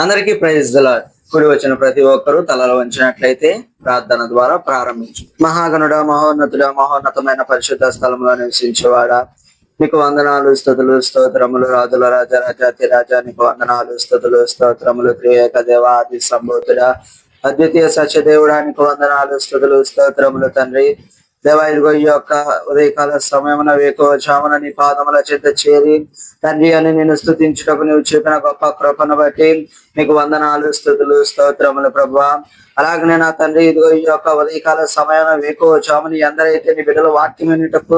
అందరికీ praise the lord. కూడి వచ్చిన ప్రతి ఒక్కరూ తలలు వంచినట్లయితే ప్రార్థన ద్వారా ప్రారంభించు. మహాగణుడ, మహోన్నతుడ, మహోన్నతమైన పరిశుద్ధ స్థలంలో నివసించేవాడా, నీకు వందనాలు, స్తుతులు, స్తోత్రములు. రాజుల రాజా, రాజాతి రాజా, నీకు వందనాలు, స్తుతులు, స్తోత్రములు. త్రియేక దేవ, ఆది సంభూతుడ, అద్వితీయ సత్యదేవుడా, నీకు వందనాలు, స్తుతులు, స్తోత్రములు. తండ్రి దేవా, ఇదిగో ఈ యొక్క ఉదయకాల సమయమున వేకువజామున నీ పాదముల చెంత చేరి తండ్రి అని నేను స్తుతించుటకు నువ్వు చూపిన గొప్ప కృపను బట్టి నీకు వందనాలు, స్తుతులు, స్తోత్రములు ప్రభువా. అలాగనే నా తండ్రి, ఇదిగో ఈ యొక్క ఉదయకాల సమయంలో వేకువజామున ఎందరైతే నీ బిడ్డలు వాక్యం వినుటకు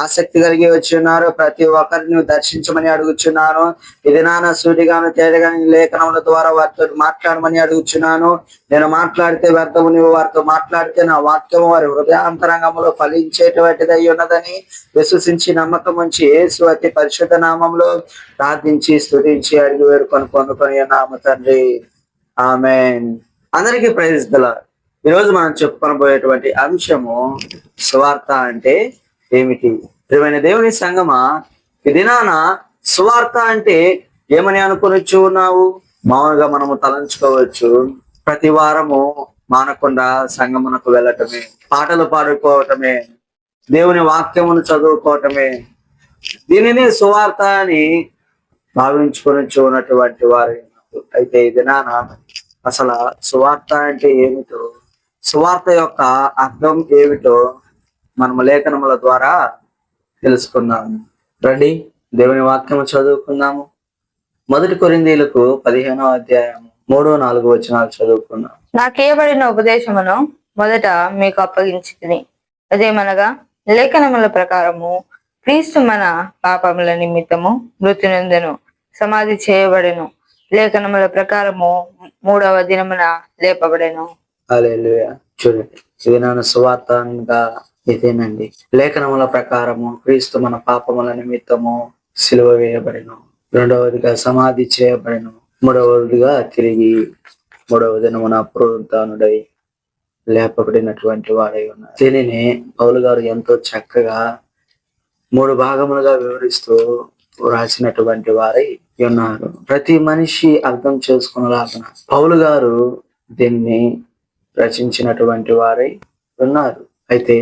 ఆసక్తి కలిగి వచ్చి ఉన్నారు, ప్రతి ఒక్కరిని నువ్వు దర్శించమని అడుగుచున్నాను. ఇది నాన్న సూటిగాను తేలిగాని లేఖనముల ద్వారా వారితో మాట్లాడమని అడుగుచున్నాను. నేను మాట్లాడితే వ్యర్థము, నువ్వు వారితో మాట్లాడితే నా వాక్యము వారి హృదయాంతరంగంలో ఫలించేటువంటిది అయి ఉన్నదని విశ్వసించి నమ్మకం ఉంచి యేసు అతి పరిశుద్ధ నామంలో ప్రార్థించి స్తుతించి అడిగి వేడుకొని పొందుకొని నామ తండ్రి, ఆమేన్. అందరికీ ప్రైజ్ ది లార్డ్. ఈరోజు మనం చెప్పుకొనబోయేటువంటి అంశము సువార్త అంటే ఏమిటి? ప్రియమైన దేవుని సంగమా, ఈ దినాన సువార్త అంటే ఏమని అనుకొనొచ్చు ఉన్నావు? మామూలుగా మనము తలంచుకోవచ్చు, ప్రతి వారము మానకుండా సంగమునకు వెళ్ళటమే, పాటలు పాడుకోవటమే, దేవుని వాక్యమును చదువుకోవటమే, దీనిని సువార్త అని భావించుకొని ఉన్నటువంటి వారు. అయితే ఈ దినాన అసలు సువార్త అంటే ఏమిటో, సువార్త యొక్క అర్థం ఏమిటో మనము లేఖనముల ద్వారా తెలుసుకుందాము. రండి, దేవుని వాక్యము చదువుకుందాము. 1 కొరింథీయులకు 15వ అధ్యాయం 3-4 వచనాలు చదువుకుందాం. నాకేయబడిన ఉపదేశమును మొదట మీకు అప్పగించితిని, అదేమనగా లేఖనముల ప్రకారము క్రీస్తు మన పాపముల నిమిత్తము మృతి నొందెను, సమాధి చేయబడెను, లేఖనముల ప్రకారము 3వ దినమున లేపబడెను. హల్లెలూయా. చూడండి, ఇది నా సువార్తగా ఇదేనండి. లేఖనముల ప్రకారము క్రీస్తు మన పాపముల నిమిత్తము సిలువ వేయబడెను, రెండవదిగా సమాధి చేయబడెను, మూడవదిగా తిరిగి 3వ దినమున పునరుత్థానుడై లేపబడినటువంటి వాడై ఉన్నారు. దీనిని పౌలు గారు ఎంతో చక్కగా 3 భాగములుగా వివరిస్తూ రాసినటువంటి వారై ఉన్నారు. ప్రతి మనిషి అర్థం చేసుకునేలాగా పౌలు గారు దీన్ని రచించినటువంటి వారై ఉన్నారు. అయితే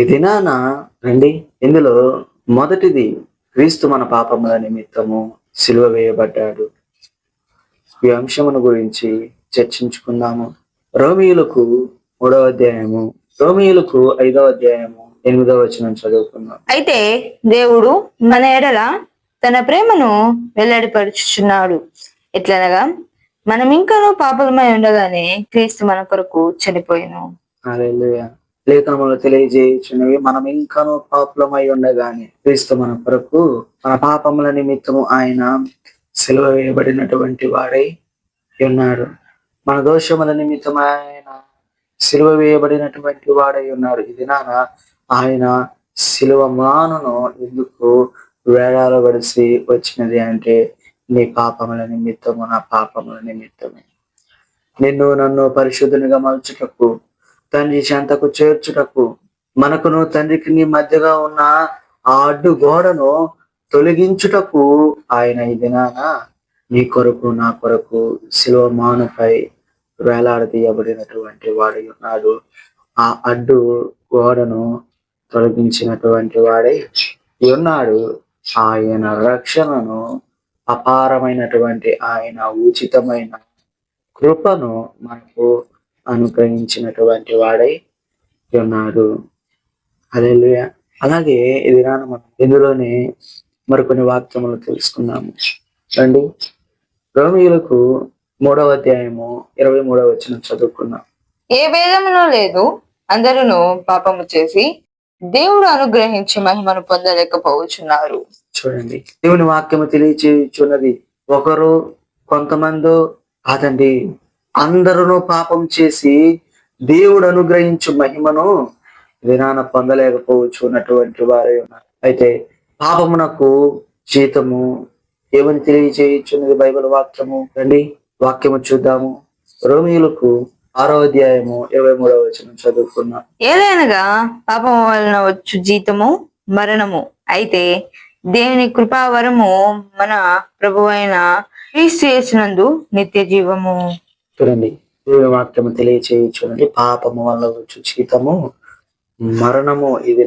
ఈ దినాన రండి, ఇందులో మొదటిది క్రీస్తు మన పాపముల నిమిత్తము సిలువ వేయబడ్డాడు. ఈ అంశమును గురించి చర్చించుకుందాము. రోమీయులకు 3వ అధ్యాయము, రోమీయులకు 5వ అధ్యాయము 8వ వచనం చదువుకుందాం. అయితే దేవుడు మన ఎడల తన ప్రేమను వెల్లడిపరుచుచున్నాడు. ఎట్లనగా మనం ఇంకనూ పాపలమై ఉండగానే క్రీస్తు మన కొరకు చనిపోయెను. హల్లెలూయా. లేఖనములు తెలియజేయుచున్నవి, మనం ఇంకనూ పాపలమై ఉండగానే క్రీస్తు మన కొరకు మన పాపముల నిమిత్తము ఆయన సిలువ వేయబడినటువంటి వాడై ఉన్నాడు. మన దోషముల నిమిత్తం ఆయన సిలువ వేయబడినటువంటి వాడై ఉన్నాడు. ఇది నాన్న ఆయన సిలువ మానును ఎందుకు వేలాడబడిసి వచ్చినది అంటే నీ పాపముల నిమిత్తము, నా పాపముల నిమిత్తమే, నిన్ను నన్ను పరిశుద్ధునిగా మలుచుటకు, తండ్రి చెంతకు చేర్చుటకు, మనకును తండ్రికి నీ మధ్యగా ఉన్న ఆ అడ్డు గోడను తొలగించుటకు ఆయన ఈ దినాన నీ కొరకు నా కొరకు శిలువ మానుపై వేలాడదీయబడినటువంటి వాడై ఉన్నాడు. ఆ అడ్డు గోడను తొలగించినటువంటి వాడై ఉన్నాడు. ఆయన రక్షణను, అపారమైనటువంటి ఆయన ఉచితమైన కృపను మనకు అనుగ్రహించినటువంటి వాడై ఉన్నాడు. హల్లెలూయా. అలాగే ఇది మనం ఇందులోనే మరికొన్ని వాక్యములు తెలుసుకున్నాము. రండి, రోమీయులకు 3వ అధ్యాయము 23వ వచనం చదువుకున్నాం. ఏ భేదమును లేదు, అందరూ పాపము చేసి దేవుడు అనుగ్రహించి మహిమను పొందలేకపోవచ్చున్నారు. చూడండి, దేవుని వాక్యము తెలియచేయుచున్నది, ఒకరు కొంతమంది కాదండి, అందరూ పాపం చేసి దేవుడు అనుగ్రహించు మహిమను వినాన పొందలేకపోవచ్చు ఉన్నటువంటి వారే ఉన్నారు. అయితే పాపమునకు జీతము ఏమని తెలియచేయుచున్నది బైబిల్ వాక్యము. రండి, వాక్యము చూద్దాము. రోమీయులకు 6వ అధ్యాయము 23వ వచనం చదువుకున్నాం. ఏదైనగా పాపము వలన వచ్చు జీతము మరణము, అయితే దేవుని కృపావరము మన ప్రభువైన క్రీస్తు యేసునందు నిత్య జీవము. చూడండి, దేవుని వాక్యము తెలియచేయచున్నది. పాపము వల్ల వచ్చు జీతము మరణము. ఇది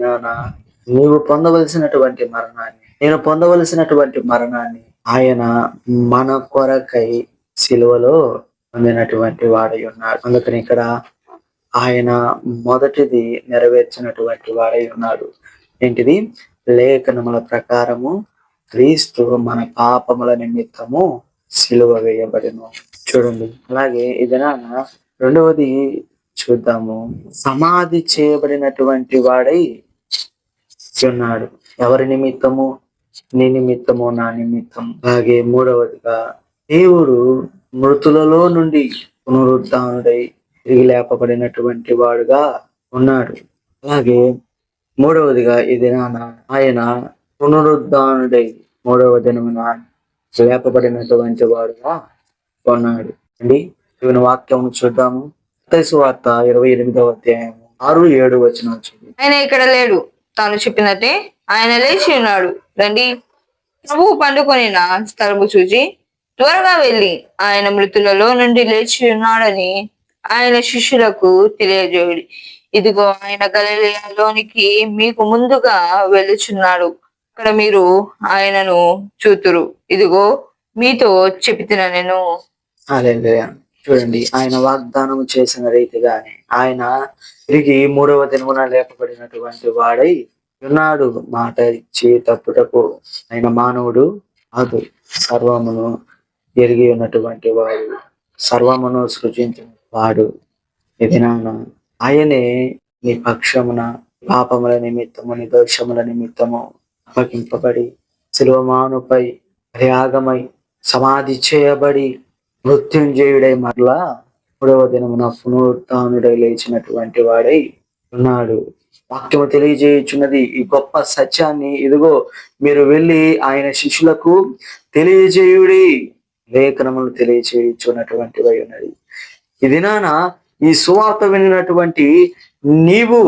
నీవు పొందవలసినటువంటి మరణాన్ని, నేను పొందవలసినటువంటి మరణాన్ని ఆయన మన కొరకై సిలువలో పొందినటువంటి వాడై ఉన్నాడు. అందుకని ఇక్కడ ఆయన మొదటిది నెరవేర్చినటువంటి వాడై ఉన్నాడు. ఏంటిది? లేఖనముల ప్రకారము క్రీస్తు మన పాపముల నిమిత్తము సిలువ వేయబడిను. చూడండి, అలాగే ఇదనా రెండవది చూద్దాము. సమాధి చేయబడినటువంటి వాడై ఉన్నాడు. ఎవరి నిమిత్తము? నీ నిమిత్తము, నా నిమిత్తం. అలాగే మూడవదిగా దేవుడు మృతులలో నుండి పునరుద్ధానుడై తిరిగి లేపబడినటువంటి వాడుగా ఉన్నాడు. అలాగే మూడవదిగా ఈ దినాన ఆయన పునరుద్ధానుడై మూడవ దినమున లేపబడినటువంటి వాడుగా ఉన్నాడు. అండి, దేవుని వాక్యం చూద్దాము. మత్తయి సువార్త 28వ అధ్యాయము 6-7 వచనం వచ్చింది. ఆయన ఇక్కడ లేడు, తాను చెప్పినట్టే ఆయన లేచి ఉన్నాడు. రండి, ప్రభువు పండుకొనిన స్థలము చూచి త్వరగా వెళ్ళి ఆయన మృతులలో నుండి లేచి ఉన్నాడని ఆయన శిష్యులకు తెలియజేయుడి. ఇదిగో ఆయన గలిలయలోనికి మీకు ముందుగా వెళ్ళుచున్నాడు, అక్కడ మీరు ఆయనను చూతురు. ఇదిగో మీతో చెబుతున్నా నేను. హల్లెలూయా. చూడండి, ఆయన వాగ్దానం చేసిన రీతిగానే ఆయన తిరిగి మూడవ దినమున లేపబడినటువంటి వాడై ఉన్నాడు. మాట ఇచ్చి తప్పుటకు ఆయన మానవుడు కాదు, సర్వమును ఎరిగి ఉన్నటువంటి వాడు, సర్వమును సృజించిన వాడు. ఇది ఆయనే నీ పక్షమున పాపముల నిమిత్తము, నీ దోషముల నిమిత్తము అప్పగింపబడి శిలువమానుపై త్యాగమై సమాధి చేయబడి మృత్యుంజయుడై మరలా మూడవ దినమున పునరుత్థానుడై లేచినటువంటి వాడై ఉన్నాడు. వాక్యము తెలియజేయుచున్నది ఈ గొప్ప సత్యాన్ని. ఇదిగో మీరు వెళ్ళి ఆయన శిష్యులకు తెలియజేయుడి, లేఖనములు తెలియజేయుచున్నటువంటివై ఉన్నది. ఈ దినాన ఈ సువార్త వినినటువంటి నీవు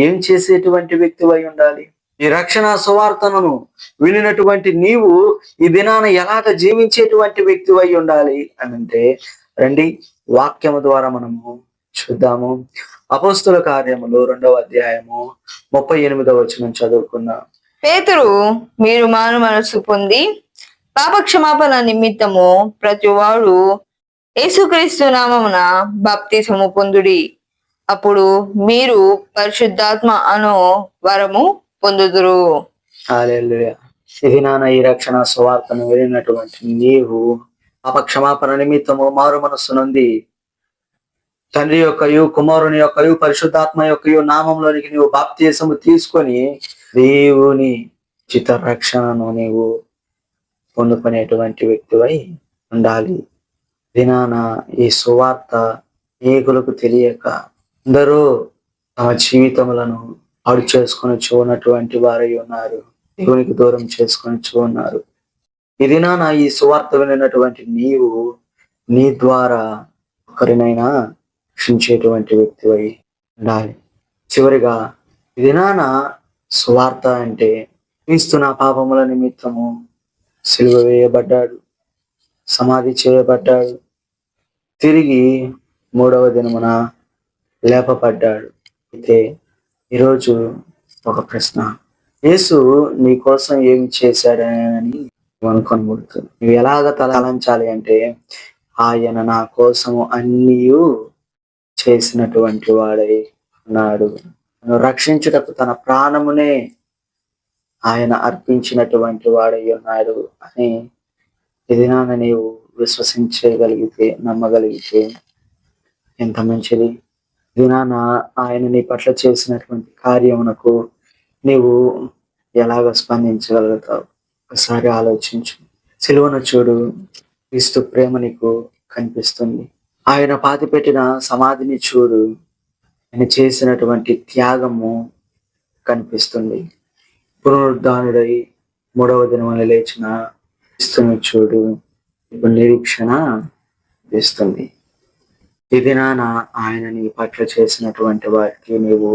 ఏం చేసేటువంటి వ్యక్తివై ఉండాలి? ఈ రక్షణ సువార్తను వినినటువంటి నీవు ఈ దినాన ఎలాగ జీవించేటువంటి వ్యక్తివై ఉండాలి అని అంటే, రండి వాక్యము ద్వారా మనము చూద్దాము. అపోస్తుల కార్యములు 2వ అధ్యాయము 38వ వచనం చదువుకుందాం. పేతురు, మీరు మారు మనసు పొంది పాప క్షమాపణ నిమిత్తము ప్రతి వాడు యేసుక్రీస్తు నామమున బాప్తిసము పొందుడి, అప్పుడు మీరు పరిశుద్ధాత్మ అను వరము పొందుదురు. హల్లెలూయా. ఇది ఈ రక్షణ సువార్తను వినినటువంటి నీవు పాప క్షమాపణ నిమిత్తము మారు మనస్సు నుండి తండ్రి యొక్కయు కుమారుని యొక్కయు పరిశుద్ధాత్మ యొక్కయు నామంలోనికి నీవు బాప్తిసము తీసుకొని దేవుని చిత్త రక్షణను నీవు పొందుకునేటువంటి వ్యక్తివై ఉండాలి. దినాన ఈ సువార్త అనేకులకు తెలియక అందరూ తమ జీవితములను పాడు చేసుకొని చూన్నటువంటి వారై ఉన్నారు, దేవునికి దూరం చేసుకొని చూన్నారు. ఈ దినాన ఈ సువార్త వినినటువంటి నీవు నీ ద్వారా ఒకరినైనా రక్షించేటువంటి వ్యక్తివై ఉండాలి. చివరిగా ఈ దినాన సువార్త అంటే క్రీస్తు నా పాపముల నిమిత్తము సిలువ వేయబడ్డాడు, సమాధి చేయబడ్డాడు, తిరిగి మూడవ దినమున లేపబడ్డాడు. అయితే ఈరోజు ఒక ప్రశ్న, యేసు నీ కోసం ఏమి చేశాడని అనుకొనబడుతుంది. నువ్వు ఎలాగ తలంచాలి అంటే, ఆయన నా కోసము అన్నీ చేసినటువంటి వాడై ఉన్నాడు, నన్ను రక్షించుటకు తన ప్రాణమునే ఆయన అర్పించినటువంటి వాడై ఉన్నాడు అని ఇది నీవు విశ్వసించగలిగితే, నమ్మగలిగితే ఎంత మంచిది. దినాన ఆయన నీ పట్ల చేసినటువంటి కార్యమునకు నీవు ఎలాగ స్పందించగలుగుతావు? ఒకసారి ఆలోచించు. సిలువను చూడు, క్రీస్తు ప్రేమ నీకు కనిపిస్తుంది. ఆయన పాతిపెట్టిన సమాధిని చూడు, ఆయన చేసినటువంటి త్యాగము కనిపిస్తుంది. పునరుద్ధానుడై మూడవ దినమున లేచిన క్రీస్తును చూడు, ఇప్పుడు నిరీక్షణ ఇస్తుంది. ఈ దినాన ఆయన నీ పట్ల చేసినటువంటి వారికి నీవు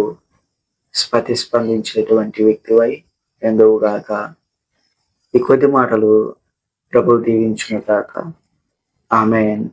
ప్రతిస్పందించేటువంటి వ్యక్తివై ఎందువుగాక. ఈ కొద్ది మాటలు ప్రభువు దీవించును గాక. ఆమేన్.